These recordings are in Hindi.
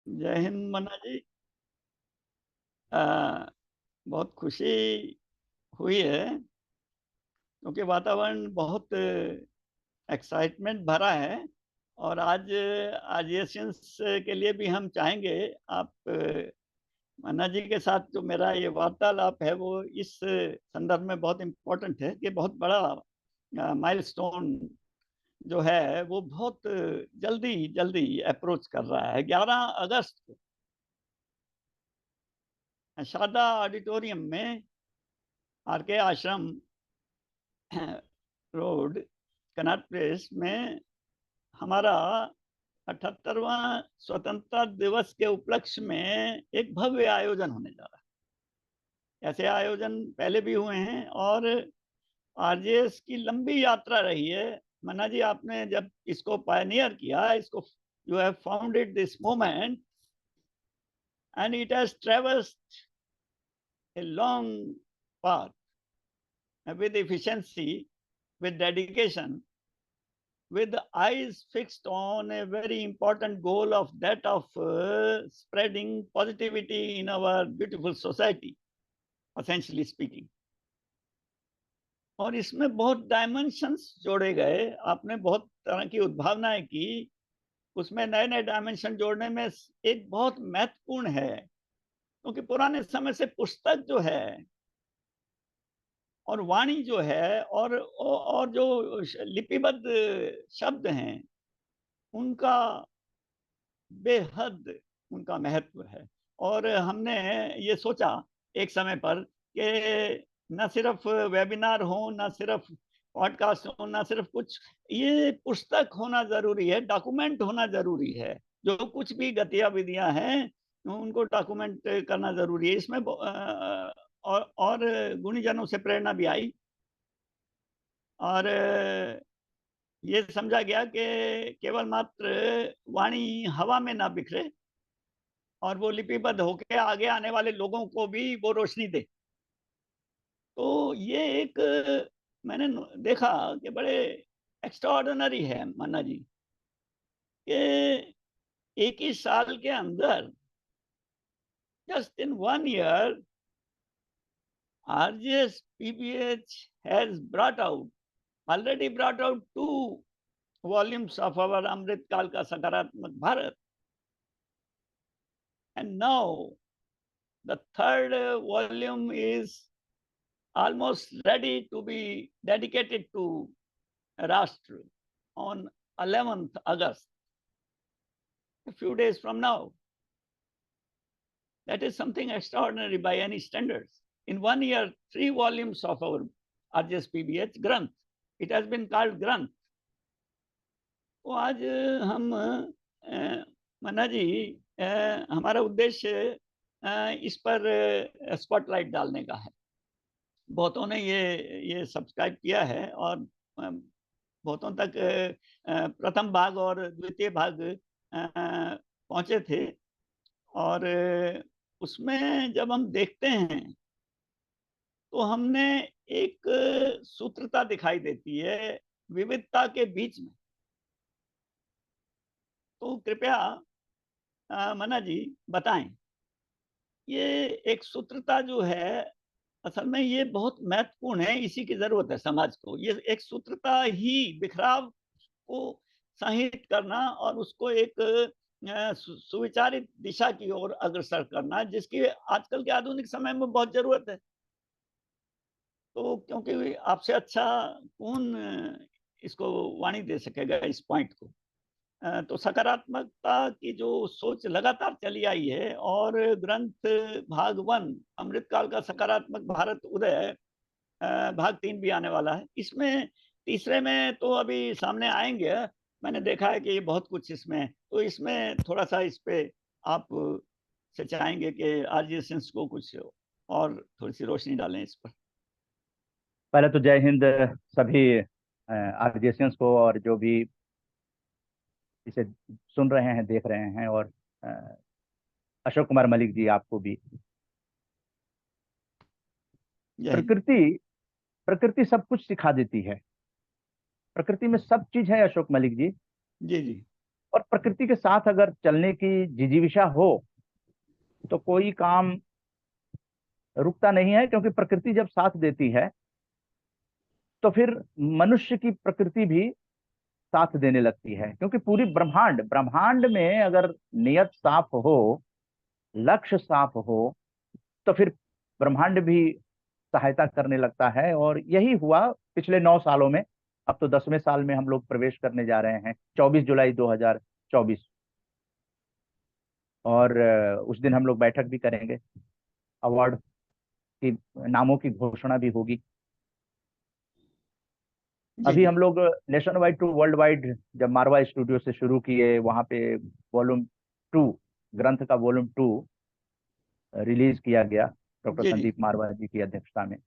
जय हिंद मन्ना जी। आ, बहुत खुशी हुई है क्योंकि वातावरण बहुत एक्साइटमेंट भरा है। और आज एशियंस के लिए भी हम चाहेंगे आप मन्ना जी के साथ जो मेरा ये वार्तालाप है वो इस संदर्भ में बहुत इम्पोर्टेंट है कि बहुत बड़ा माइलस्टोन जो है वो बहुत जल्दी जल्दी अप्रोच कर रहा है। 11 अगस्त को शारदा ऑडिटोरियम में आर के आश्रम रोड कनॉट प्लेस में हमारा 78वां स्वतंत्रता दिवस के उपलक्ष्य में एक भव्य आयोजन होने जा रहा है। ऐसे आयोजन पहले भी हुए हैं और आरजेएस की लंबी यात्रा रही है। मन्ना जी, आपने जब इसको पायनियर किया, इसको you have founded this movement and it has traversed a long path with efficiency, with dedication, with the eyes fixed on a very important goal of that of spreading positivity in our beautiful society, essentially speaking. और इसमें बहुत डायमेंशंस जोड़े गए। आपने बहुत तरह की उद्भावनाएं की, उसमें नए नए डायमेंशन जोड़ने में एक बहुत महत्वपूर्ण है, क्योंकि पुराने समय से पुस्तक जो है और वाणी जो है और जो लिपिबद्ध शब्द हैं उनका बेहद उनका महत्व है। और हमने ये सोचा एक समय पर कि न सिर्फ वेबिनार हो, न सिर्फ पॉडकास्ट हो, न सिर्फ कुछ, ये पुस्तक होना जरूरी है, डॉक्यूमेंट होना जरूरी है। जो कुछ भी गतिविधियां हैं उनको डॉक्यूमेंट करना जरूरी है। इसमें और गुणीजनों से प्रेरणा भी आई और ये समझा गया कि केवल मात्र वाणी हवा में ना बिखरे और वो लिपिबद्ध होकर आगे आने वाले लोगों को भी वो रोशनी दे। तो ये एक मैंने देखा कि बड़े एक्स्ट्राऑर्डिनरी है मन्ना जी कि एक ही साल के अंदर, just in 1 year, RGS PBH has already brought out 2 volumes of our Amrit Kal Ka Sakaratmak Bharat, and now the third volume is almost ready to be dedicated to Rashtra on 11th August, a few days from now. That is something extraordinary by any standards. In 1 year, 3 volumes of our RGSPBH Granth. It has been called Granth. तो आज हम मन्ना जी, हमारा उद्देश्य इस पर स्पॉटलाइट डालने का है। बहुतों ने ये सब्सक्राइब किया है और बहुतों तक प्रथम भाग और द्वितीय भाग पहुंचे थे। और उसमें जब हम देखते हैं तो हमने एक सूत्रता दिखाई देती है विविधता के बीच में। तो कृपया मन्ना जी बताएं, ये एक सूत्रता जो है असल में ये बहुत महत्वपूर्ण है, इसी की जरूरत है समाज को। ये एक सूत्रता ही बिखराव को संहित करना और उसको एक सुविचारित दिशा की ओर अग्रसर करना, जिसकी आजकल के आधुनिक समय में बहुत जरूरत है। तो क्योंकि आपसे अच्छा कौन इसको वाणी दे सकेगा इस पॉइंट को। तो सकारात्मकता की जो सोच लगातार चली आई है और ग्रंथ भाग 1 अमृतकाल का सकारात्मक भारत उदय भाग 3 भी आने वाला है। इसमें तीसरे में तो अभी सामने आएंगे। मैंने देखा है कि ये बहुत कुछ इसमें है, तो इसमें थोड़ा सा इस पे आप से चाहेंगे कि आरजीएस को कुछ और थोड़ी सी रोशनी डालें इस पर। पहले तो जय हिंद सभी आर्जेशियंस को, और जो भी इसे सुन रहे हैं, देख रहे हैं, और अ, अशोक कुमार मलिक जी, आपको भी। यही। प्रकृति प्रकृति सब कुछ सिखा देती है। प्रकृति में सब चीज है अशोक मलिक जी। जी जी। और प्रकृति के साथ अगर चलने की जिजीविषा हो तो कोई काम रुकता नहीं है, क्योंकि प्रकृति जब साथ देती है तो फिर मनुष्य की प्रकृति भी साथ देने लगती है। क्योंकि पूरी ब्रह्मांड ब्रह्मांड में अगर नियत साफ हो, लक्ष्य साफ हो, तो फिर ब्रह्मांड भी सहायता करने लगता है। और यही हुआ पिछले 9 सालों में। अब तो 10वें साल में हम लोग प्रवेश करने जा रहे हैं, 24 जुलाई 2024। और उस दिन हम लोग बैठक भी करेंगे, अवार्ड की नामों की घोषणा भी होगी। जी अभी जी हम लोग nationwide to worldwide जब मारवा स्टूडियो से शुरू किए, वहां पे वॉल्यूम 2, ग्रंथ का वॉल्यूम 2 रिलीज किया गया डॉक्टर जी जी संदीप मारवा जी की अध्यक्षता में।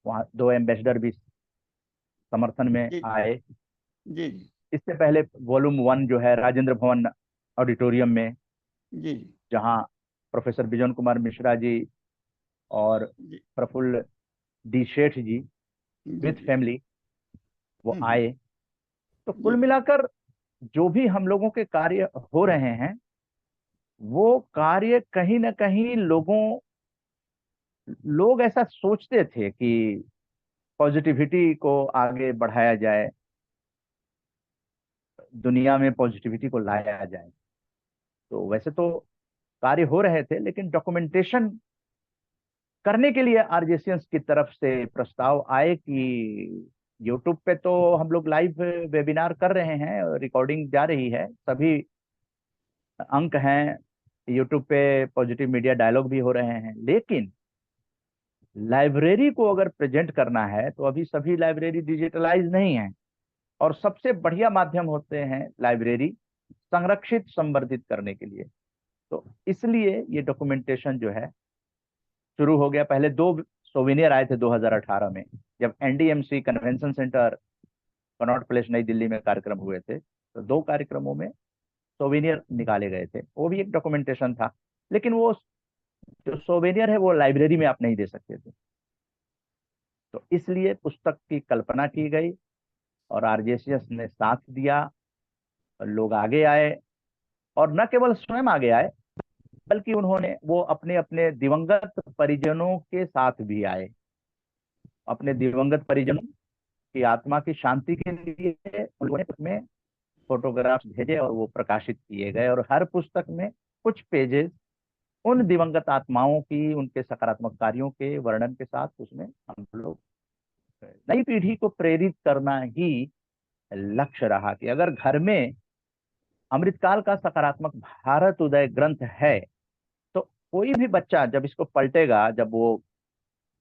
वहाँ 2 एम्बेसडर भी समर्थन में जी आए। जी जी इससे पहले वॉल्यूम 1 जो है राजेंद्र भवन ऑडिटोरियम में, जी जहाँ प्रोफेसर बिजन कुमार मिश्रा जी और जी Praful D Sheth ji ji with ji family वो हम्म, आए। तो जी कुल मिलाकर जो भी हम लोगों के कार्य हो रहे हैं, वो कार्य कहीं ना कहीं लोग ऐसा सोचते थे कि पॉजिटिविटी को आगे बढ़ाया जाए, दुनिया में पॉजिटिविटी को लाया जाए। तो वैसे तो कार्य हो रहे थे, लेकिन डॉक्यूमेंटेशन करने के लिए आरजेसीएंस की तरफ से प्रस्ताव आए कि यूट्यूब पे तो हम लोग लाइव वेबिनार कर रहे हैं, रिकॉर्डिंग जा रही है, सभी अंक हैं यूट्यूब पे, पॉजिटिव मीडिया डायलॉग भी हो रहे हैं। लेकिन लाइब्रेरी को अगर प्रेजेंट करना है तो अभी सभी लाइब्रेरी डिजिटलाइज नहीं है, और सबसे बढ़िया माध्यम होते हैं लाइब्रेरी संरक्षित संवर्धित करने के लिए। तो इसलिए ये डॉक्यूमेंटेशन जो है शुरू हो गया। पहले 2 सोवेनियर आए थे 2018 में, जब NDMC convention centre Connaught place नई दिल्ली में कार्यक्रम हुए थे। तो 2 कार्यक्रमों में सोवेनियर निकाले गए थे, वो भी एक डॉक्यूमेंटेशन था। लेकिन वो जो सोवेनियर है वो लाइब्रेरी में आप नहीं दे सकते थे। तो इसलिए पुस्तक की कल्पना की गई और आरजेसीएस ने साथ दिया, लोग आगे आए। और न केवल स्वयं आगे आए, बल्कि उन्होंने वो अपने अपने दिवंगत परिजनों के साथ भी आए। अपने दिवंगत परिजनों की आत्मा की शांति के लिए उन्होंने उसमें फोटोग्राफ्स भेजे और वो प्रकाशित किए गए। और हर पुस्तक में कुछ पेजेस उन दिवंगत आत्माओं की, उनके सकारात्मक कार्यों के वर्णन के साथ उसमें हम लोग नई पीढ़ी को प्रेरित करना ही लक्ष्य रहा कि अगर घर में अमृतकाल का सकारात्मक भारत उदय ग्रंथ है, तो कोई भी बच्चा जब इसको पलटेगा, जब वो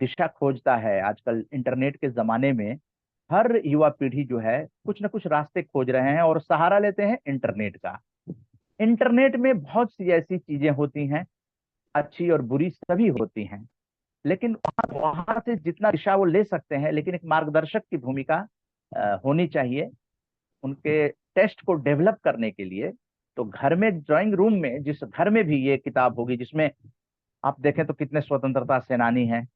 दिशा खोजता है, आजकल इंटरनेट के जमाने में हर युवा पीढ़ी जो है कुछ ना कुछ रास्ते खोज रहे हैं और सहारा लेते हैं इंटरनेट का। इंटरनेट में बहुत सी ऐसी चीजें होती हैं, अच्छी और बुरी सभी होती हैं, लेकिन वहां से जितना दिशा वो ले सकते हैं, लेकिन एक मार्गदर्शक की भूमिका होनी चाहिए उनके टेस्ट को डेवलप करने के लिए। तो घर में, ड्राइंग रूम में, जिस घर में भी ये किताब होगी, जिसमें आप देखें तो कितने स्वतंत्रता सेनानी हैं,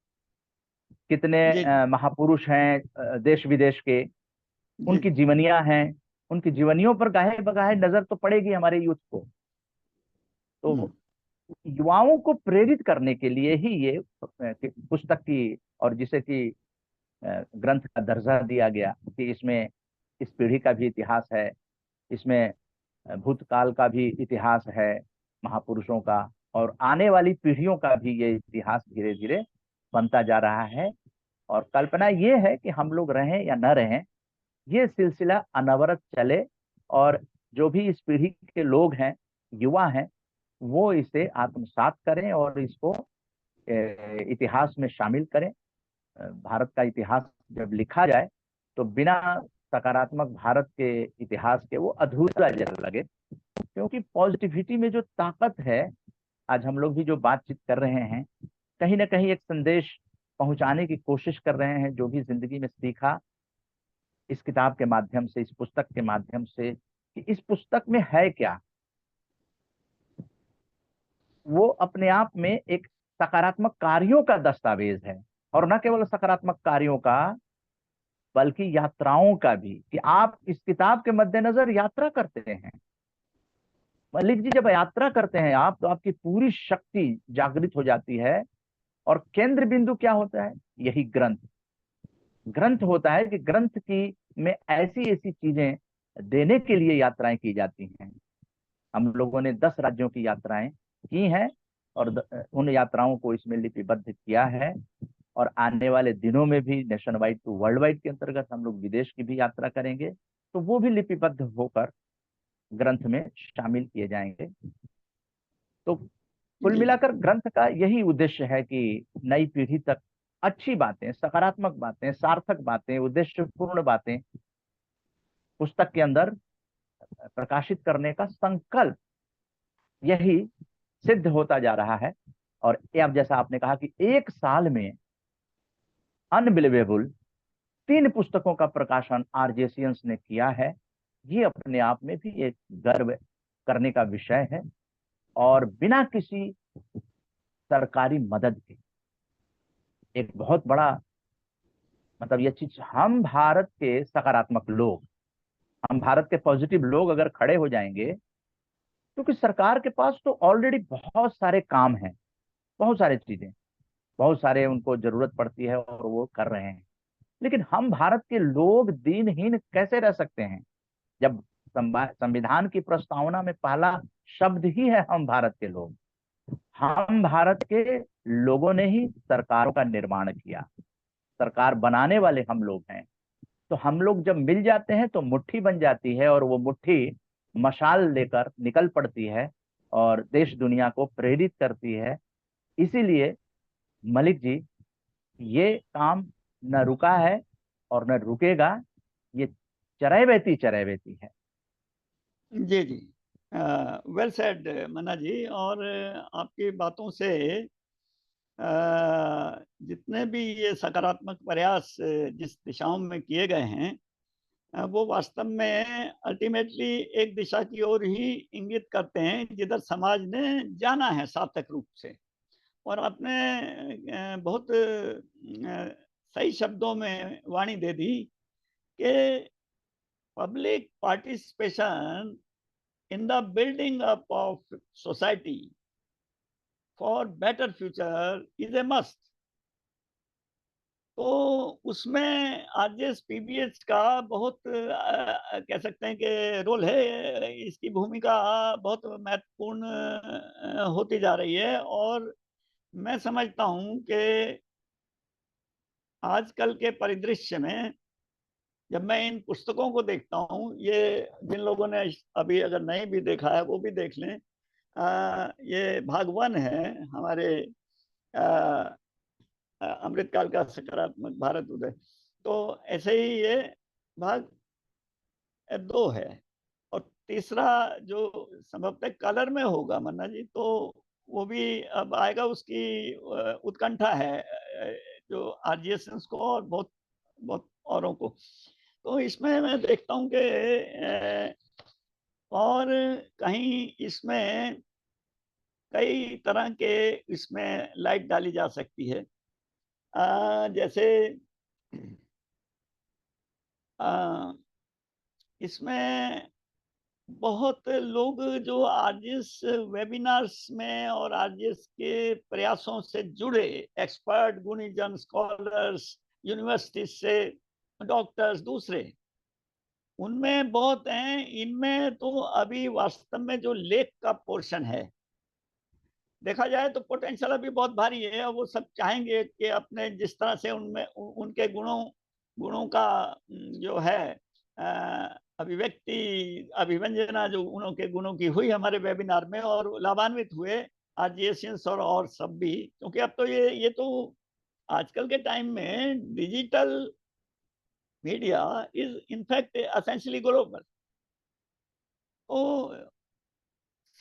कितने जी जी महापुरुष हैं देश विदेश के, जी उनकी जीवनियां हैं। उनकी जीवनियों पर गाहे बगाहे नजर तो पड़ेगी हमारे यूथ को। हम्म, तो युवाओं को प्रेरित करने के लिए ही ये पुस्तक की, और जिसे कि ग्रंथ का दर्जा दिया गया कि इसमें इस पीढ़ी का भी इतिहास है, इसमें भूतकाल का भी इतिहास है महापुरुषों का, और आने वाली पीढ़ियों का भी ये इतिहास धीरे धीरे बनता जा रहा है। और कल्पना ये है कि हम लोग रहें या न रहें, ये सिलसिला अनवरत चले, और जो भी इस पीढ़ी के लोग हैं, युवा हैं, वो इसे आत्मसात करें और इसको इतिहास में शामिल करें। भारत का इतिहास जब लिखा जाए तो बिना सकारात्मक भारत के इतिहास के वो अधूरा जैसा लगे। क्योंकि पॉजिटिविटी में जो ताकत है, आज हम लोग भी जो बातचीत कर रहे हैं, कहीं ना कहीं एक संदेश पहुंचाने की कोशिश कर रहे हैं, जो भी जिंदगी में सीखा इस किताब के माध्यम से, इस पुस्तक के माध्यम से, कि इस पुस्तक में है क्या, वो अपने आप में एक सकारात्मक कार्यों का दस्तावेज है। और न केवल सकारात्मक कार्यों का, बल्कि यात्राओं का भी, कि आप इस किताब के मद्देनजर यात्रा करते हैं। मलिक जी, जब यात्रा करते हैं आप, तो आपकी पूरी शक्ति जागृत हो जाती है, और केंद्र बिंदु क्या होता है? यही ग्रंथ। ग्रंथ होता है कि ग्रंथ की में ऐसी ऐसी चीजें देने के लिए यात्राएं की जाती हैं। हम लोगों ने 10 राज्यों की यात्राएं की हैं, और उन यात्राओं को इसमें लिपिबद्ध किया है। और आने वाले दिनों में भी nationwide to worldwide के अंतर्गत हम लोग विदेश की भी यात्रा करेंगे, तो वो भी लिपिबद्ध होकर ग्रंथ में शामिल किए जाएंगे। तो कुल जी जी मिलाकर ग्रंथ का यही उद्देश्य है कि नई पीढ़ी तक अच्छी बातें, सकारात्मक बातें, सार्थक बातें, उद्देश्यपूर्ण बातें पुस्तक के अंदर प्रकाशित करने का संकल्प यही सिद्ध होता जा रहा है। और ये अब जैसा आपने कहा कि एक साल में अनबिलीवेबल 3 पुस्तकों का प्रकाशन आरजेसियंस ने किया है, ये अपने आप में भी एक गर्व करने का विषय है। और बिना किसी सरकारी मदद के एक बहुत बड़ा, मतलब ये चीज, हम भारत के सकारात्मक लोग, हम भारत के पॉजिटिव लोग अगर खड़े हो जाएंगे, क्योंकि सरकार के पास तो ऑलरेडी बहुत सारे काम हैं, बहुत सारी चीजें, बहुत सारे उनको जरूरत पड़ती है और वो कर रहे हैं। लेकिन हम भारत के लोग दीनहीन कैसे रह सकते हैं, जब संविधान की प्रस्तावना में पहला शब्द ही है हम भारत के लोग। हम भारत के लोगों ने ही सरकारों का निर्माण किया, सरकार बनाने वाले हम लोग हैं। तो हम लोग जब मिल जाते हैं तो मुट्ठी बन जाती है, और वो मुट्ठी मशाल लेकर निकल पड़ती है और देश दुनिया को प्रेरित करती है। इसीलिए मलिक जी, ये काम न रुका है और न रुकेगा, ये चरैवेती है। जी जी। वेल सेड मन्ना जी। और आपकी बातों से जितने भी ये सकारात्मक प्रयास जिस दिशाओं में किए गए हैं, वो वास्तव में अल्टीमेटली एक दिशा की ओर ही इंगित करते हैं जिधर समाज ने जाना है सार्थक रूप से। और आपने बहुत सही शब्दों में वाणी दे दी कि public participation in the building up of society for better future is a must. तो उसमें आरजेएस पीबीएच का बहुत कह सकते हैं कि रोल है, इसकी भूमिका बहुत महत्वपूर्ण होती जा रही है। और मैं समझता हूँ कि आजकल के परिदृश्य में जब मैं इन पुस्तकों को देखता हूँ, ये जिन लोगों ने अभी अगर नहीं भी देखा है वो भी देख लें। ये भाग 1 है हमारे अमृतकाल का सकारात्मक भारत उदय। तो ऐसे ही ये भाग 2 है। और तीसरा जो संभवतः कलर में होगा मन्ना जी, तो वो भी अब आएगा। उसकी उत्कंठा है जो आरजीएसएस को और बहुत बहुत औरों को। तो इसमें मैं देखता हूँ कि और कहीं इसमें कई तरह के इसमें लाइट डाली जा सकती है। जैसे अ, इसमें बहुत लोग जो आरजीएस वेबिनार्स में और आरजीएस के प्रयासों से जुड़े एक्सपर्ट, गुणीजन, स्कॉलर्स, यूनिवर्सिटी से डॉक्टर्स, दूसरे, उनमें बहुत हैं। इनमें तो अभी वास्तव में जो लेख का पोर्शन है, देखा जाए तो पोटेंशियल अभी बहुत भारी है। और वो सब चाहेंगे कि अपने जिस तरह से उनमें उनके गुणों गुणों का जो है अभिव्यक्ति, अभिव्यंजना जो उनके गुणों की हुई हमारे वेबिनार में, और लाभान्वित हुए आरजीएसियंस और सब भी। क्योंकि अब तो ये तो आजकल के टाइम में digital media is in fact essentially global. तो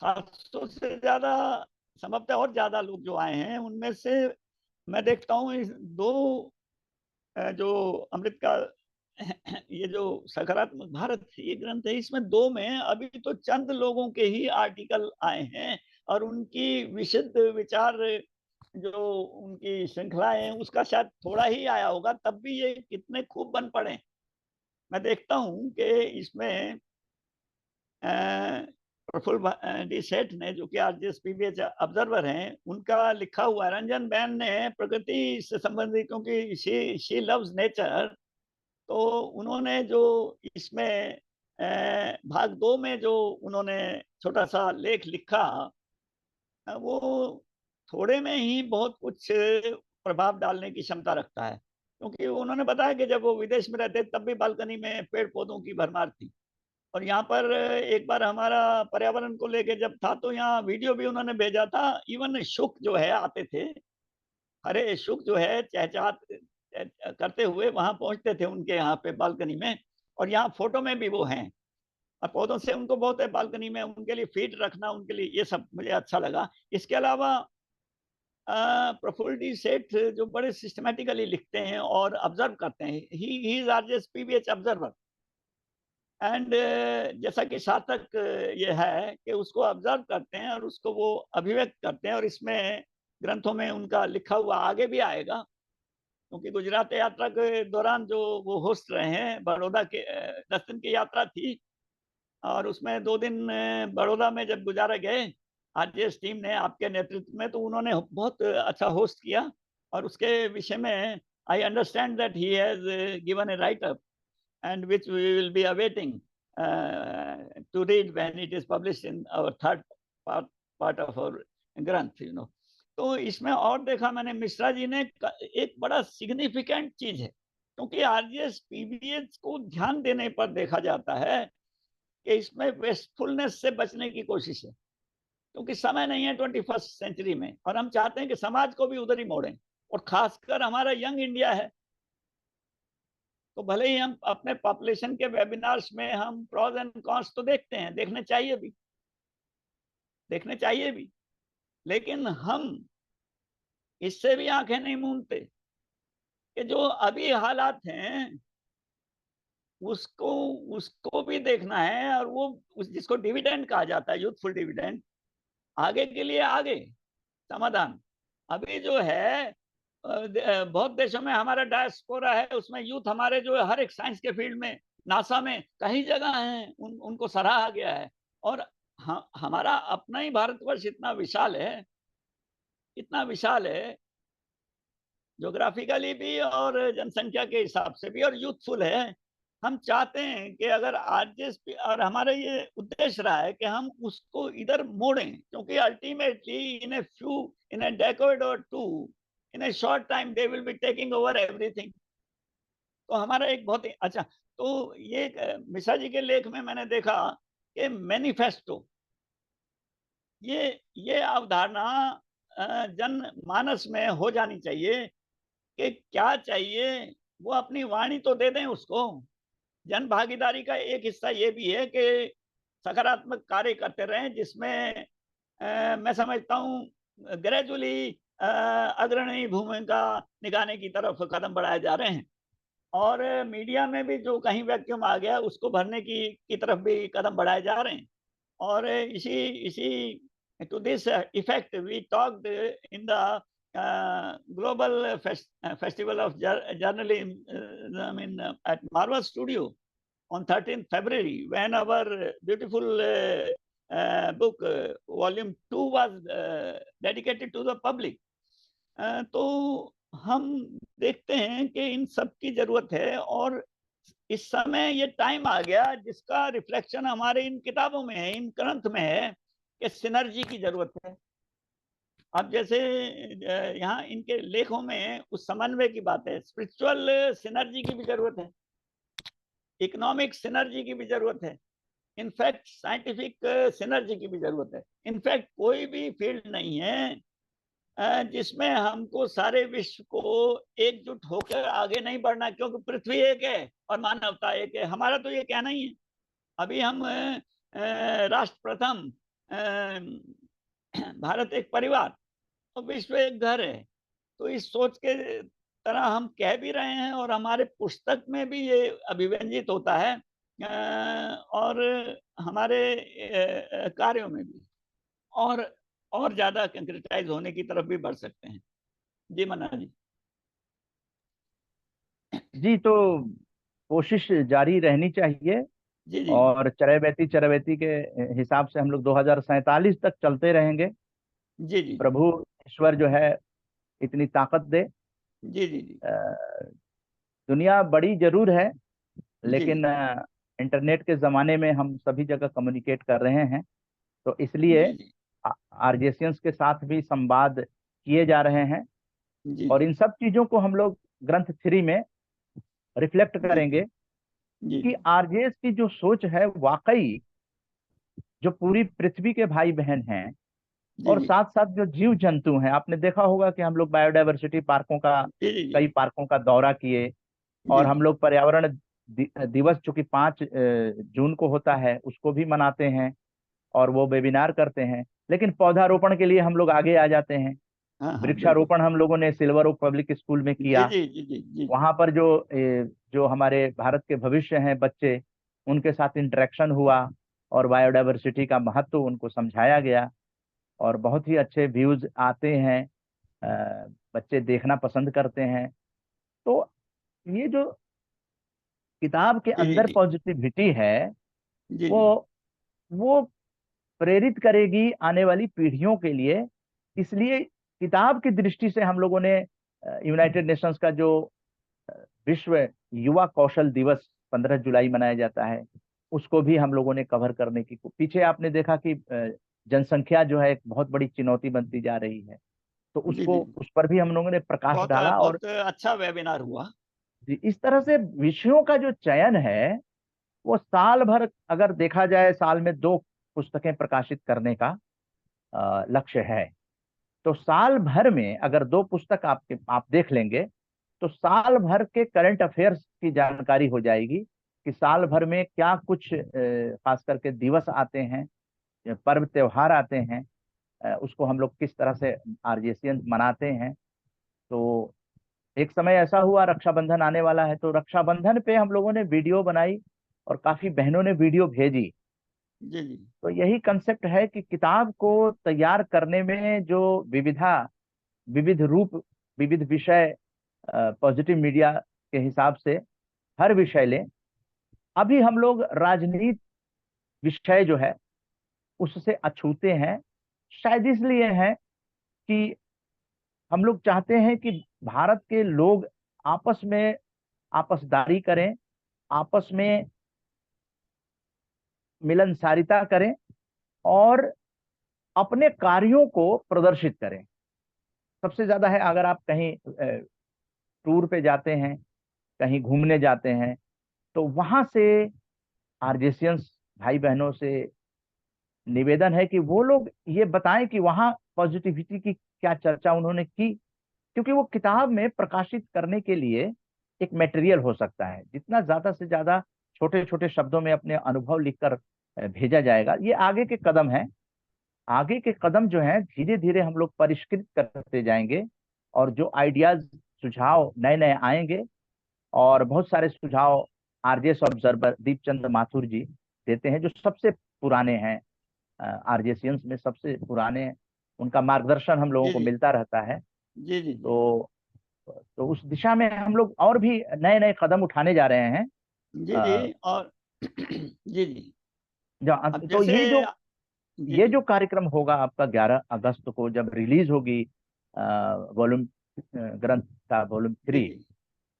700 से ज्यादा, संभवतः और ज्यादा लोग जो आए हैं, उनमें से मैं देखता हूँ इस 2 जो अमृत का ये जो सकारात्मक भारत ये ग्रंथ है, इसमें 2 में अभी तो चंद लोगों के ही आर्टिकल आए हैं। और उनकी विशुद्ध विचार जो उनकी श्रृंखलाएं हैं, उसका शायद थोड़ा ही आया होगा, तब भी ये कितने खूब बन पड़े। मैं देखता हूँ कि इसमें प्रफुल्ल डी सेठ ने, जो कि आरजेएस पीबीएच ऑब्जर्वर हैं, उनका लिखा हुआ, रंजन बैन ने प्रकृति से संबंधित, क्योंकि शी लव्स नेचर, तो उन्होंने जो इसमें भाग 2 में जो उन्होंने छोटा सा लेख लिखा, वो थोड़े में ही बहुत कुछ प्रभाव डालने की क्षमता रखता है। क्योंकि उन्होंने बताया कि जब वो विदेश में रहते तब भी बालकनी में पेड़ पौधों की भरमार थी, और यहाँ पर एक बार हमारा पर्यावरण को लेके जब था तो यहाँ वीडियो भी उन्होंने भेजा था। इवन शुक जो है आते थे, हरे शुक जो है चहचहात करते हुए वहां पहुंचते थे उनके यहाँ पे बालकनी में, और यहाँ फोटो में भी वो हैं, और पौधों से उनको बहुत है बालकनी में, उनके लिए फीड रखना, उनके लिए ये सब मुझे अच्छा लगा। इसके अलावा प्रफुल्ल डी सेठ जो बड़े सिस्टमेटिकली लिखते हैं और ऑब्जर्व करते हैं, he is RJS PBH observer, and जैसा कि सार्थक ये है कि उसको ऑब्जर्व करते हैं और उसको वो अभिव्यक्त करते हैं, और इसमें ग्रंथों में उनका लिखा हुआ आगे भी आएगा। क्योंकि गुजरात यात्रा के दौरान जो वो होस्ट रहे हैं, बड़ौदा के 10 दिन की यात्रा थी, और उसमें 2 दिन बड़ौदा में जब गुजारे गए आरजेएस टीम ने आपके नेतृत्व में, तो उन्होंने बहुत अच्छा होस्ट किया, और उसके विषय में I understand that he has given A right up, and which we will be awaiting to read when it is published in our third part of our ग्रंथ, तो इसमें और देखा मैंने, मिश्रा जी ने एक बड़ा सिग्निफिकेंट चीज है, क्योंकि आरजीएस पीबीएच को ध्यान देने पर देखा जाता है कि इसमें वेस्टफुलनेस से बचने की कोशिश है, क्योंकि समय नहीं है 21st सेंचुरी में, और हम चाहते हैं कि समाज को भी उधर ही मोड़ें, और खासकर हमारा यंग इंडिया है। तो भले ही हम अपने पॉपुलेशन के वेबिनार्स में हम प्रोज एंड कॉन्स तो देखते हैं, देखने चाहिए भी, लेकिन हम इससे भी आंखें नहीं मूंदते कि जो अभी हालात हैं उसको उसको भी देखना है, और वो जिसको डिविडेंड कहा जाता है, यूथफुल डिविडेंड, आगे के लिए आगे समाधान। अभी जो है बहुत देशों में हमारा डायस्पोरा है, उसमें यूथ हमारे जो है हर एक साइंस के फील्ड में, नासा में कई जगह हैं, उनको सराहा गया है, और हमारा अपना ही भारतवर्ष इतना विशाल है ज्योग्राफिकली भी और जनसंख्या के हिसाब से भी, और यूथफुल है। हम चाहते हैं कि अगर आरजेएस और हमारा ये उद्देश्य रहा है कि हम उसको इधर मोड़ें, क्योंकि अल्टीमेटली इन ए डेकेड और 2, in a short time they will be taking over everything. तो हमारा एक बहुत ही अच्छा, तो ये मिश्रा जी के लेख में मैंने देखा कि मैनिफेस्टो, ये अवधारणा जन मानस में हो जानी चाहिए कि क्या चाहिए, वो अपनी वाणी तो दे दें उसको। जन भागीदारी का एक हिस्सा ये भी है कि सकारात्मक कार्य करते रहें, जिसमें मैं समझता हूँ ग्रेजुअली अग्रणी भूमिका निभाने की तरफ कदम बढ़ाए जा रहे हैं, और मीडिया में भी जो कहीं वैक्यूम आ गया उसको भरने की तरफ भी कदम बढ़ाए जा रहे हैं। और इसी इसी to this effect we talked in the global festival of journalism at Marva Studio on 13th February, when our beautiful book volume 2 was dedicated to the public. तो हम देखते हैं कि इन सब की जरूरत है, और इस समय ये टाइम आ गया जिसका रिफ्लेक्शन हमारे इन किताबों में है, इन ग्रंथ में है, कि सिनर्जी की जरूरत है। अब जैसे यहाँ इनके लेखों में उस समन्वय की बात है, स्पिरिचुअल सिनर्जी की भी जरूरत है, इकोनॉमिक सिनर्जी की भी जरूरत है, इनफैक्ट साइंटिफिक सिनर्जी की भी जरूरत है। इनफैक्ट कोई भी फील्ड नहीं है जिसमें हमको सारे विश्व को एकजुट होकर आगे नहीं बढ़ना, क्योंकि पृथ्वी एक है और मानवता एक है। हमारा तो ये कहना ही है, अभी हम राष्ट्र प्रथम, भारत एक परिवार और विश्व एक घर है, तो इस सोच के तरह हम कह भी रहे हैं, और हमारे पुस्तक में भी ये अभिव्यंजित होता है, और हमारे कार्यों में भी, और ज्यादा कंक्रीटाइज होने की तरफ भी बढ़ सकते हैं। जी मन्ना जी। जी, तो कोशिश जारी रहनी चाहिए जी जी और चरैवेती चरैवेती के हिसाब से हम लोग 2047 तक चलते रहेंगे। जी जी प्रभु ईश्वर जो है इतनी ताकत दे। जी जी जी अ, दुनिया बड़ी जरूर है, जी लेकिन इंटरनेट के जमाने में हम सभी जगह कम्युनिकेट कर रहे हैं, तो इसलिए जी जी आरजेसियंस के साथ भी संवाद किए जा रहे हैं। जी और इन सब चीजों को हम लोग ग्रंथ 3 में रिफ्लेक्ट जी करेंगे जी कि आरजेएस की जो सोच है वाकई जो पूरी पृथ्वी के भाई बहन हैं जी और जी साथ साथ जो जीव जंतु हैं, आपने देखा होगा कि हम लोग बायोडायवर्सिटी पार्कों का, जी जी जी कई पार्कों का दौरा किए। जी और हम लोग पर्यावरण दिवस चूंकि 5 जून को होता है उसको भी मनाते हैं और वो वेबिनार करते हैं। लेकिन पौधारोपण के लिए हम लोग आगे आ जाते हैं। हाँ हाँ बिल्कुल। वृक्षारोपण हम लोगों ने सिल्वर ओक पब्लिक स्कूल में जी किया। जी जी जी जी वहां पर जो हमारे भारत के भविष्य हैं बच्चे, उनके साथ इंटरेक्शन हुआ और बायोडायवर्सिटी का महत्व उनको समझाया गया। और बहुत ही अच्छे व्यूज आते हैं, बच्चे देखना पसंद करते हैं। तो ये जो किताब के जी अंदर जी पॉजिटिविटी है, जी वो जी वो प्रेरित करेगी आने वाली पीढ़ियों के लिए। इसलिए किताब की दृष्टि से हम लोगों ने यूनाइटेड नेशंस का जो विश्व युवा कौशल दिवस 15 जुलाई मनाया जाता है, उसको भी हम लोगों ने कवर करने की, पीछे आपने देखा कि जनसंख्या जो है एक बहुत बड़ी चुनौती बनती जा रही है, तो जी उसको, जी उस पर भी हम लोगों ने प्रकाश बहुत डाला। और बहुत अच्छा वेबिनार हुआ। इस तरह से विषयों का जो चयन है, वो साल भर अगर देखा जाए, साल में 2 पुस्तकें प्रकाशित करने का लक्ष्य है। तो साल भर में अगर 2 पुस्तक आप देख लेंगे, तो साल भर के करंट अफेयर्स की जानकारी हो जाएगी कि साल भर में क्या कुछ खास करके दिवस आते हैं, पर्व त्योहार आते हैं, उसको हम लोग किस तरह से आरजेसियन मनाते हैं। तो एक समय ऐसा हुआ, रक्षाबंधन आने वाला है, तो रक्षाबंधन पे हम लोगों ने वीडियो बनाई और काफी बहनों ने वीडियो भेजी। जी जी तो यही कंसेप्ट है कि किताब को तैयार करने में जो विविध रूप, विविध विषय, पॉजिटिव मीडिया के हिसाब से हर विषय लें। अभी हम लोग राजनीति विषय जो है उससे अछूते हैं, शायद इसलिए है कि हम लोग चाहते हैं कि भारत के लोग आपस में आपसदारी करें, आपस में मिलनसारिता करें और अपने कार्यों को प्रदर्शित करें। सबसे ज्यादा है, अगर आप कहीं टूर पे जाते हैं, कहीं घूमने जाते हैं, तो वहां से आरजेसियंस भाई बहनों से निवेदन है कि वो लोग ये बताएं कि वहां पॉजिटिविटी की क्या चर्चा उन्होंने की। क्योंकि वो किताब में प्रकाशित करने के लिए एक मटेरियल हो सकता है। जितना ज्यादा से ज्यादा छोटे छोटे शब्दों में अपने अनुभव लिखकर भेजा जाएगा, ये आगे के कदम है। आगे के कदम जो हैं धीरे धीरे हम लोग परिष्कृत करते जाएंगे, और जो आइडियाज, सुझाव नए नए आएंगे। और बहुत सारे सुझाव आरजेएस ऑब्जर्वर दीपचंद माथुर जी देते हैं, जो सबसे पुराने हैं, आरजेसियंस में सबसे पुराने हैं। उनका मार्गदर्शन हम लोगों जी को जी मिलता रहता है। जी जी जी तो उस दिशा में हम लोग और भी नए नए कदम उठाने जा रहे हैं। जी जी अ, और जी जी अब तो जैसे जी ये जी जो कार्यक्रम होगा आपका 11 अगस्त को जब रिलीज होगी वॉल्यूम, ग्रंथ का वॉल्यूम 3, जी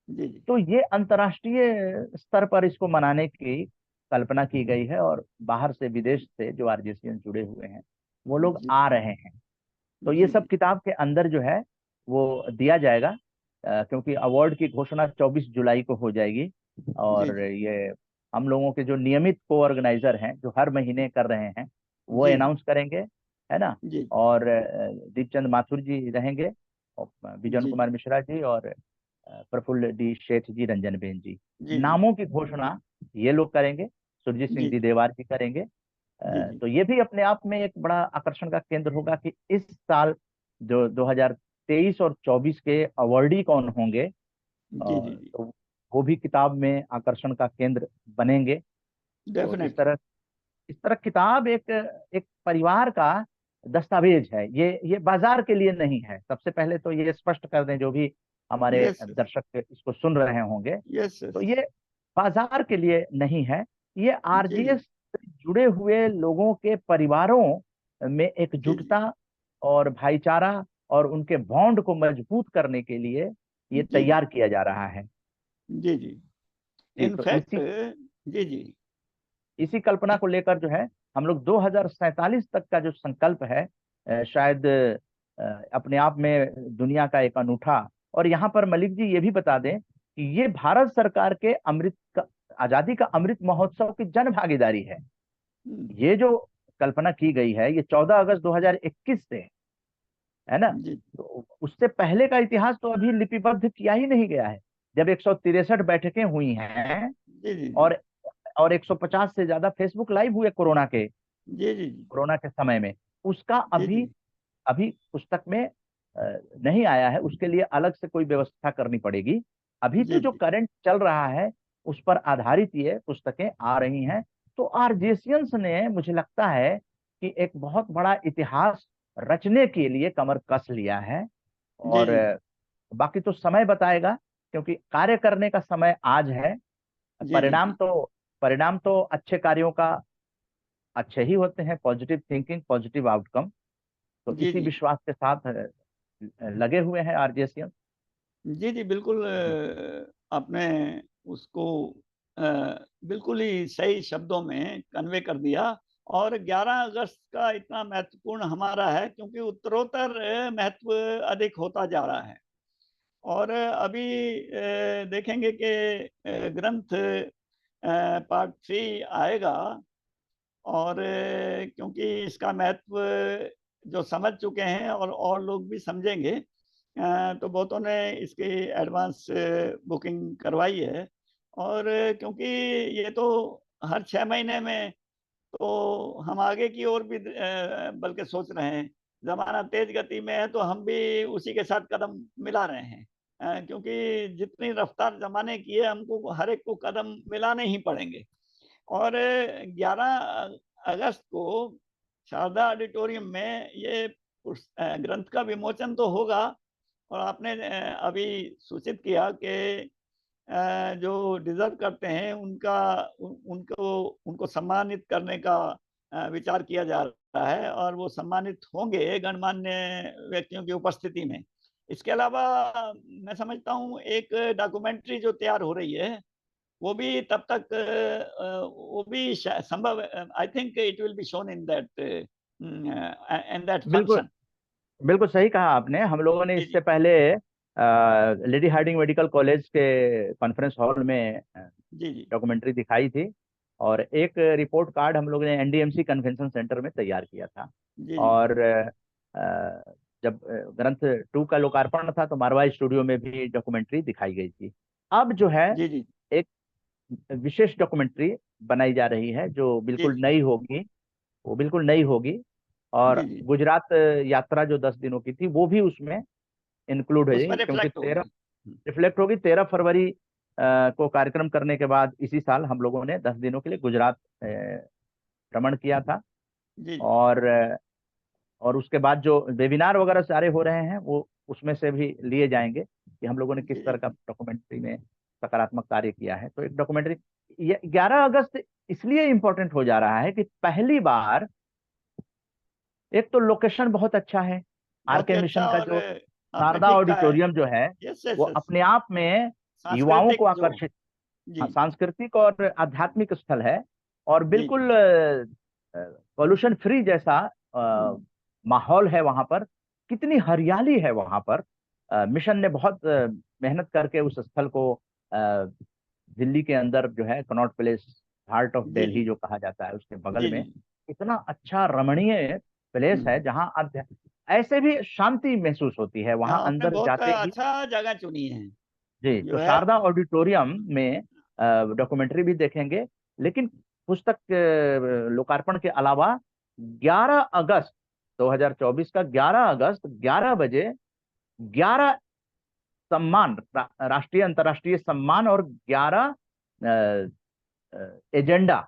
जी जी जी तो ये अंतर्राष्ट्रीय स्तर पर इसको मनाने की कल्पना की गई है। और बाहर से, विदेश से जो आरजेसीएन जुड़े हुए हैं, वो लोग जी आ रहे हैं। तो ये जी सब किताब के अंदर जो है वो दिया जाएगा, क्योंकि अवार्ड की घोषणा 24 जुलाई को हो जाएगी। जी और जी ये हम लोगों के जो नियमित को ऑर्गेनाइजर हैं, जो हर महीने कर रहे हैं, वो जी अनाउंस करेंगे, है ना। जी और दीपचंद माथुर जी रहेंगे, और विजन जी कुमार मिश्रा जी, और प्रफुल्ल डी शेठ जी, रंजन बेन जी। जी जी नामों की घोषणा ये लोग करेंगे, सुरजीत सिंह जी जी देवार जी करेंगे। जी जी तो ये भी अपने आप में एक बड़ा आकर्षण का केंद्र होगा कि इस साल जो 2023 और 24 के अवार्डी कौन होंगे, जी जी जी तो वो भी किताब में आकर्षण का केंद्र बनेंगे। तो डेफिनेटली इस तरह किताब एक एक परिवार का दस्तावेज है। ये बाजार के लिए नहीं है। सबसे पहले तो ये स्पष्ट कर दें, जो भी हमारे यस दर्शक इसको सुन रहे होंगे, यस तो यस ये बाजार के लिए नहीं है। ये जी जी आरजीएस से जुड़े हुए लोगों के परिवारों में जी जी एकजुटता और भाईचारा और उनके बॉन्ड को मजबूत करने के लिए ये जी जी तैयार किया जा रहा है। जी जी जी, तो इनफैक्ट जी जी इसी कल्पना को लेकर जो है हम लोग 2047 तक का जो संकल्प है, शायद अपने आप में दुनिया का एक अनूठा। और यहाँ पर मलिक जी ये भी बता दें कि ये भारत सरकार के आजादी का अमृत महोत्सव की जन भागीदारी है। हम्म, ये जो कल्पना की गई है ये 14 अगस्त 2021 से है ना। जी तो उससे पहले का इतिहास तो अभी लिपिबद्ध किया ही नहीं गया है। जब 163 बैठकें हुई हैं जी जी जी और 150 से ज्यादा फेसबुक लाइव हुए जी जी कोरोना के समय में, उसका जी अभी जी अभी पुस्तक में नहीं आया है। उसके लिए अलग से कोई व्यवस्था करनी पड़ेगी। अभी तो जी जो जी करंट चल रहा है उस पर आधारित ये पुस्तकें आ रही हैं। तो आरजेसियंस ने मुझे लगता है कि एक बहुत बड़ा इतिहास रचने के लिए कमर कस लिया है। जी और जी बाकी तो समय बताएगा, क्योंकि कार्य करने का समय आज है। जी जी परिणाम जी तो परिणाम तो अच्छे कार्यों का अच्छे ही होते हैं, पॉजिटिव थिंकिंग पॉजिटिव आउटकम। तो जी इसी जी विश्वास के साथ लगे हुए हैं आरजेसीएम। जी जी बिल्कुल जी आपने उसको अ, बिल्कुल ही सही शब्दों में कन्वे कर दिया। और 11 अगस्त का इतना महत्वपूर्ण हमारा है क्योंकि उत्तरोत्तर महत्व अधिक होता जा रहा है। और अभी देखेंगे कि ग्रंथ पार्ट 3 आएगा। और क्योंकि इसका महत्व जो समझ चुके हैं और लोग भी समझेंगे, तो बहुतों ने इसकी एडवांस बुकिंग करवाई है। और क्योंकि ये तो हर 6 महीने में, तो हम आगे की ओर भी बल्कि सोच रहे हैं। ज़माना तेज़ गति में है तो हम भी उसी के साथ कदम मिला रहे हैं। क्योंकि जितनी रफ़्तार ज़माने की है हमको हर एक को कदम मिलाने ही पड़ेंगे। और 11 अगस्त को शारदा ऑडिटोरियम में ये ग्रंथ का विमोचन तो होगा। और आपने अभी सूचित किया कि जो डिज़र्व करते हैं उनको उनको सम्मानित करने का विचार किया जा रहा है और वो सम्मानित होंगे गणमान्य व्यक्तियों की उपस्थिति में। इसके अलावा मैं समझता हूँ एक डॉक्यूमेंट्री जो तैयार हो रही है, वो भी तब तक वो भी संभव, I think it will be shown in that बिल्कुल फंक्शन। बिल्कुल सही कहा आपने। हम लोगों ने जी जी इससे पहले लेडी हार्डिंग मेडिकल कॉलेज के कॉन्फ्रेंस हॉल में जी जी डॉक्यूमेंट्री दिखाई थी। और एक रिपोर्ट कार्ड हम लोगों ने एनडीएमसी कन्वेंशन सेंटर में तैयार किया था। जी और जब ग्रंथ 2 का लोकार्पण था तो मारवाड़ी स्टूडियो में भी डॉक्यूमेंट्री दिखाई गई थी। अब जो है जी जी एक विशेष डॉक्यूमेंट्री बनाई जा रही है जो जी बिल्कुल जी नई होगी। वो बिल्कुल नई होगी। जी और जी गुजरात यात्रा जो 10 दिनों की थी वो भी उसमें इंक्लूड हो उसमें जाएगी, क्योंकि रिफ्लेक्ट 13 होगी। रिफ्लेक्ट होगी। 13 फरवरी को कार्यक्रम करने के बाद इसी साल हम लोगों ने 10 दिनों के लिए गुजरात भ्रमण किया था। जी जी और और उसके बाद जो वेबिनार वगैरह सारे हो रहे हैं वो उसमें से भी लिए जाएंगे कि हम लोगों ने जी किस तरह का जी डॉक्यूमेंट्री में सकारात्मक कार्य किया है। तो एक डॉक्यूमेंट्री ये 11 अगस्त इसलिए इम्पोर्टेंट हो जा रहा है कि पहली बार एक तो लोकेशन बहुत अच्छा है। बहुत ही आरके अच्छा। मिशन का और जो आपने शारदा ठीक कहा है। ऑडिटोरियम जो है यस यस वो यस अपने आप में युवाओं को सांस्कृतिक जो। आकर्षित, जी हाँ, सांस्कृतिक और आध्यात्मिक स्थल है। और जी जी बिल्कुल पॉल्यूशन फ्री जैसा माहौल है वहां पर। कितनी हरियाली है वहां पर। मिशन ने बहुत मेहनत करके उस स्थल को दिल्ली के अंदर जो है कनॉट प्लेस, हार्ट ऑफ जी दिल्ली जी जो कहा जाता है उसके बगल जी में जी इतना अच्छा रमणीय प्लेस है हम्म, जहां ऐसे भी शांति महसूस होती है वहां आपने अंदर बहुत जाते ही। अच्छा जगह चुनी है जी, जो तो है। शारदा ऑडिटोरियम में डॉक्यूमेंट्री भी देखेंगे। लेकिन पुस्तक लोकार्पण के अलावा 11 अगस्त 2024 का 11 अगस्त 11 बजे 11 सम्मान, राष्ट्रीय अंतर्राष्ट्रीय सम्मान और 11 एजेंडा।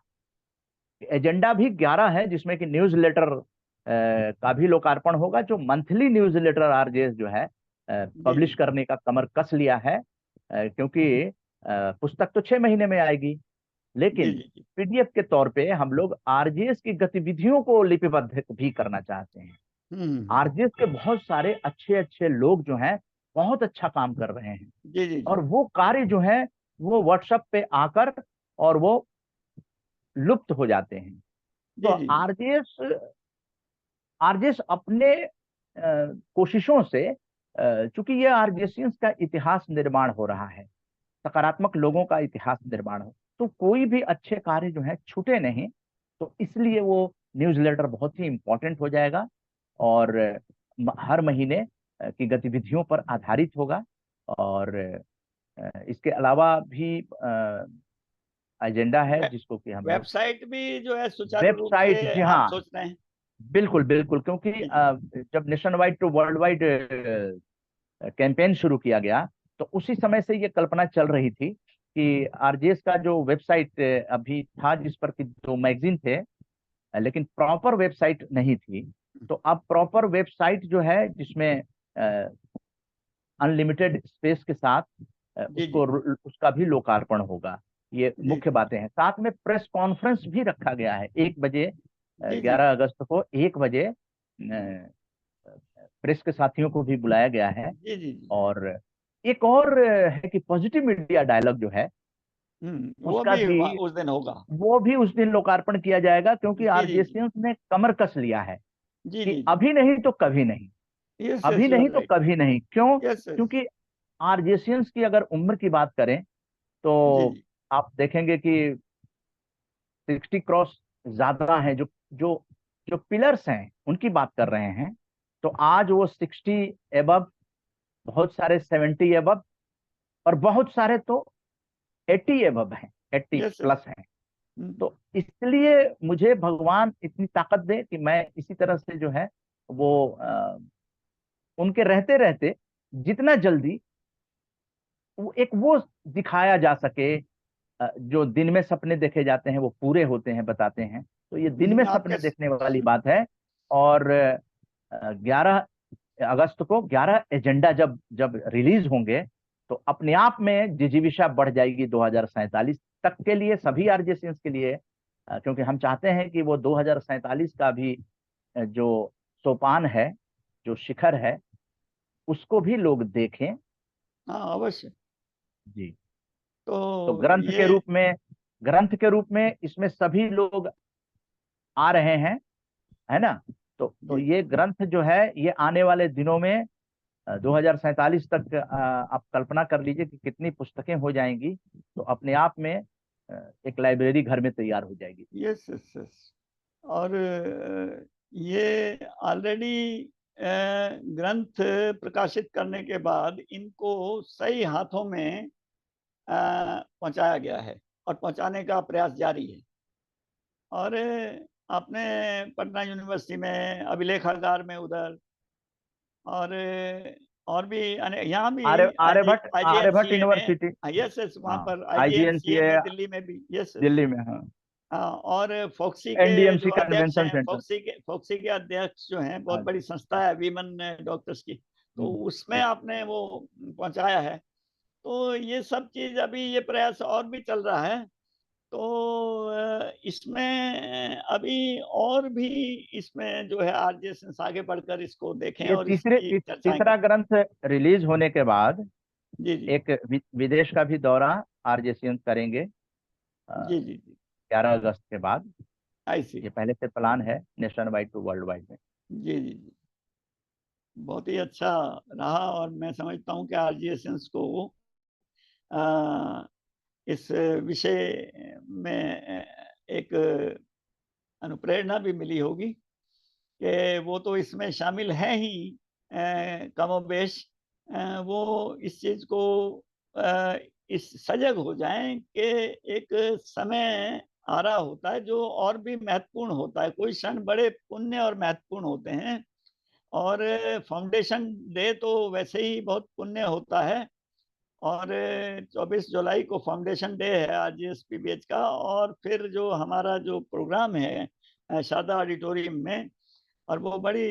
एजेंडा भी 11 है, जिसमें कि न्यूज लेटर का भी लोकार्पण होगा। जो मंथली न्यूज लेटर आरजेएस जो है जी पब्लिश जी करने का कमर कस लिया है। क्योंकि पुस्तक तो 6 महीने में आएगी, लेकिन जी जी। पीडीएफ के तौर पे हम लोग आरजेएस की गतिविधियों को लिपिबद्ध भी करना चाहते हैं। हम्म। आरजेएस के बहुत सारे अच्छे अच्छे लोग जो हैं बहुत अच्छा काम कर रहे हैं, जी जी जी और वो कार्य जो है वो व्हाट्सएप पे आकर और वो लुप्त हो जाते हैं। तो जी जी जी। आरजेएस आरजेएस अपने कोशिशों से, चूंकि ये आरजेएसियंस का इतिहास निर्माण हो रहा है, सकारात्मक लोगों का इतिहास निर्माण हो, तो कोई भी अच्छे कार्य जो है छूटे नहीं। तो इसलिए वो न्यूज़लेटर बहुत ही इंपॉर्टेंट हो जाएगा, और हर महीने की गतिविधियों पर आधारित होगा। और इसके अलावा भी एजेंडा है वे, जिसको कि हम लोग वेबसाइट भी जो है सुचारू रूप वेबसाइट, से जी आप हाँ, सोच रहे हैं? बिल्कुल बिल्कुल, क्योंकि जी जी जब nationwide to worldwide campaign शुरू किया गया, तो उसी समय से ये कल्पना चल रही थी कि आरजेएस का जो वेबसाइट अभी था, जिस पर कि 2 मैगजीन थे, लेकिन प्रॉपर वेबसाइट नहीं थी। तो अब प्रॉपर वेबसाइट जो है, जिसमें अनलिमिटेड स्पेस के साथ जी जी उसका भी लोकार्पण होगा। ये जी मुख्य बातें हैं। साथ में प्रेस कॉन्फ्रेंस भी रखा गया है 1 बजे, जी जी 11 अगस्त को 1 बजे प्रेस के साथियों को भी बुलाया गया है। जी जी जी। और एक और है कि पॉजिटिव मीडिया डायलॉग जो है, वो उसका भी भी उस दिन होगा। वो भी उस दिन लोकार्पण किया जाएगा, क्योंकि जी जी जी आरजेएसियंस ने कमर कस लिया है जी कि जी जी। अभी नहीं तो कभी नहीं, यस अभी यस, यू नहीं आर तो राइट। कभी नहीं। क्यों? Yes yes. क्योंकि आरजेएसियंस की अगर उम्र की बात करें, जी तो जी आप देखेंगे कि 60 क्रॉस ज्यादा है। जो जो जो पिलर्स हैं उनकी बात कर रहे हैं, तो आज वो 60 एबव, बहुत सारे 70 एबव, और बहुत सारे तो 80 एबव हैं, 80 यस यस। प्लस हैं। तो इसलिए मुझे भगवान इतनी ताकत दे कि मैं इसी तरह से जो है वो उनके रहते रहते जितना जल्दी वो दिखाया जा सके, जो दिन में सपने देखे जाते हैं वो पूरे होते हैं, बताते हैं। तो ये दिन में आपके सपने देखने वाली बात है। और 11 अगस्त को 11 एजेंडा जब जब रिलीज होंगे, तो अपने आप में जिजीविषा बढ़ जाएगी 2047 तक के लिए, सभी आरजेएसियंस के लिए। क्योंकि हम चाहते हैं कि वो 2047 का भी जो सोपान है, जो शिखर है, उसको भी लोग देखें। हाँ अवश्य। जी। तो तो ये ग्रंथ के रूप में इसमें सभी लोग आ रहे हैं, है ना? तो जी ये ग्रंथ जो है, ये आने वाले दिनों में 2047 तक आप कल्पना कर लीजिए कि कितनी पुस्तकें हो जाएंगी। तो अपने आप में एक लाइब्रेरी घर में तैयार हो जाएगी। Yes yes yes. और ये ऑलरेडी ग्रंथ प्रकाशित करने के बाद इनको सही हाथों में पहुंचाया गया है और पहुंचाने का प्रयास जारी है। और आपने पटना यूनिवर्सिटी में, अभिलेखागार में उधर, और भी यहाँ भी आर्यभट्ट आईजीएनसीए में। यूनिवर्सिटी। यस यस, वहाँ हाँ, पर आईजीएनसी आईजीएनसीए में है दिल्ली में भी। Yes yes. दिल्ली में। हाँ, हाँ, और फोक्सी के एनडीएमसी जो अध्यक्ष कन्वेंशन हैं, सेंटर। फोक्सी के अध्यक्ष जो हैं, बहुत हाँ बड़ी संस्था है वीमन डॉक्टर्स की, तो उसमें जी। आपने वो पहुंचाया है। तो ये सब चीज, अभी ये प्रयास और भी चल रहा है। तो इसमें अभी और भी, इसमें जो है आरजेएस आगे बढ़कर इसको देखें ये और इसकी चर्चाएं तीसरा करें। ग्रंथ रिलीज होने के बाद जी जी एक विदेश का भी दौरा आरजेएसियंस करेंगे जी जी जी। 11 अगस्त के बाद। आई सी। ये पहले से प्लान है, nationwide to worldwide में। जी जी जी। बहुत ही अच्छा रहा, और मैं समझता हूँ कि आरजीएस को अ, इस विषय में एक अनुप्रेरणा भी मिली होगी कि वो तो इसमें शामिल है ही, कमोबेश। वो इस चीज को अ, इस सजग हो जाएं कि एक समय आ रहा होता है जो और भी महत्वपूर्ण होता है। कोई क्षण बड़े पुण्य और महत्वपूर्ण होते हैं, और फाउंडेशन डे तो वैसे ही बहुत पुण्य होता है। और 24 जुलाई को फाउंडेशन डे है आरजीएसपीबीएच का। और फिर जो हमारा जो प्रोग्राम है शारदा ऑडिटोरियम में, और वो बड़ी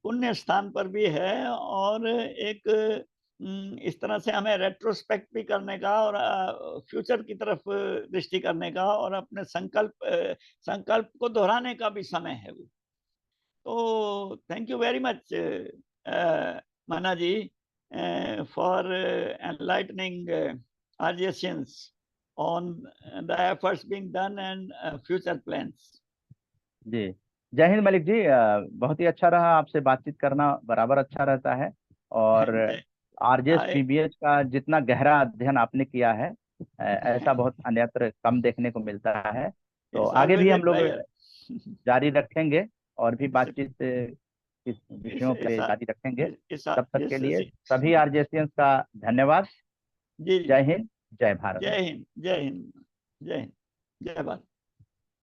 पुण्य स्थान पर भी है, और एक इस तरह से हमें रेट्रोस्पेक्ट भी करने का और फ्यूचर की तरफ दृष्टि करने का और अपने संकल्प को दोहराने का भी समय है वो। तो थैंक यू वेरी मच मना जी for enlightening our Asians on the efforts being done and future plans. जी, जय हिंद मलिक जी। बहुत ही अच्छा रहा आपसे बातचीत करना, बराबर अच्छा रहता है। और आरजेएस I, पीबीएच का जितना गहरा अध्ययन आपने किया है, ऐसा बहुत अन्यत्र कम देखने को मिलता है। तो it's आगे भी always a हम लोग pleasure. जारी रखेंगे और भी It's, बातचीत इस it's, विषयों it's, पे जारी रखेंगे। it's, तब तक के लिए सभी आरजेएसियंस का धन्यवाद। जी जय हिंद, जय भारत। जय हिंद, जय हिंद, जय हिंद, जय भारत।